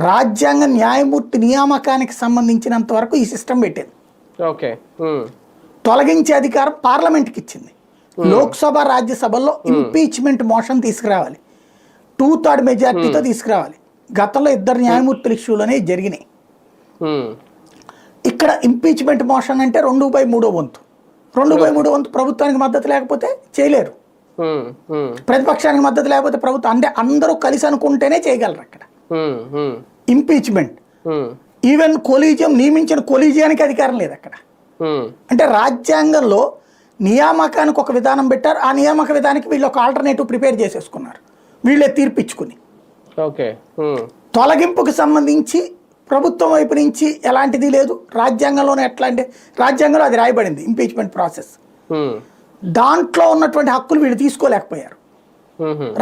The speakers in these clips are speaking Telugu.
రాజ్యాంగ న్యాయమూర్తి నియామకానికి సంబంధించినంత వరకు ఈ సిస్టమ్ పెట్టింది. ఓకే. తొలగించే అధికారం పార్లమెంట్కి ఇచ్చింది. లోక్సభ రాజ్యసభల్లో ఇంపీచ్మెంట్ మోషన్ తీసుకురావాలి, 2/3 మెజార్టీతో తీసుకురావాలి. గతంలో 2 న్యాయమూర్తుల ఇష్యూలోనే జరిగినాయి. ఇక్కడ ఇంపీచ్మెంట్ మోషన్ అంటే 2/3 వంతు, 2/3 వంతు ప్రభుత్వానికి మద్దతు లేకపోతే చేయలేరు, ప్రతిపక్షానికి మద్దతు లేకపోతే ప్రభుత్వం, అంటే అందరూ కలిసి అనుకుంటేనే చేయగలరు అక్కడ ఇంపీచ్మెంట్. ఈవెన్ కొలీజియం నియమించిన కొలీజియానికి అధికారం లేదు అక్కడ. అంటే రాజ్యాంగంలో నియామకానికి ఒక విధానం పెట్టారు, ఆ నియామక విధానానికి వీళ్ళు ఒక ఆల్టర్నేటివ్ ప్రిపేర్ చేసేసుకున్నారు, వీళ్ళే తీర్పిచ్చుకుని. తొలగింపుకు సంబంధించి ప్రభుత్వం వైపు నుంచి ఎలాంటిది లేదు. రాజ్యాంగంలోనే ఎట్లా అంటే రాజ్యాంగంలో అది రాయబడింది ఇంపీచ్మెంట్ ప్రాసెస్, దాంట్లో ఉన్నటువంటి హక్కులు వీళ్ళు తీసుకోలేకపోయారు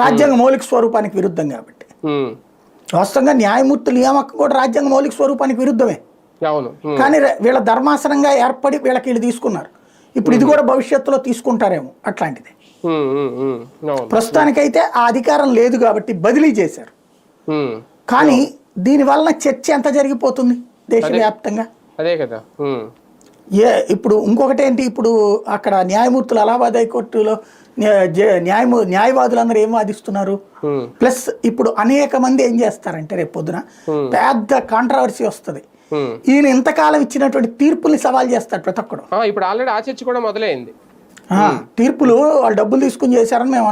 రాజ్యాంగ మౌలిక స్వరూపానికి విరుద్ధం కాబట్టి. వాస్తవంగా న్యాయమూర్తుల నియామకం కూడా రాజ్యాంగ మౌలిక స్వరూపానికి విరుద్ధమే, కానీ వీళ్ళ ధర్మాసనంగా ఏర్పడి వీళ్ళకి వీళ్ళు తీసుకున్నారు. ఇప్పుడు ఇది కూడా భవిష్యత్తులో తీసుకుంటారేమో అట్లాంటిది. ప్రస్తుతానికైతే ఆ అధికారం లేదు కాబట్టి బదిలీ చేశారు. కానీ దీని వలన చర్చ ఎంత జరిగిపోతుంది దేశవ్యాప్తంగా. అదే కదా. ఇప్పుడు ఇంకొకటి ఏంటి, ఇప్పుడు అక్కడ న్యాయమూర్తులు అలహాబాద్ హైకోర్టులో న్యాయవాదులందరూ ఏం వాదిస్తున్నారు. ప్లస్ ఇప్పుడు అనేక మంది ఏం చేస్తారంటే రేపు పొద్దున పెద్ద కాంట్రవర్సీ వస్తుంది, ఈయన ఇంతకాలం ఇచ్చినటువంటి తీర్పుల్ని సవాల్ చేస్తారు ప్రతి ఒక్కడు. ఇప్పుడు ఆల్రెడీ ఆ చర్చ కూడా మొదలైంది. తీర్పులు వాళ్ళు డబ్బులు తీసుకుని చేశారని మేము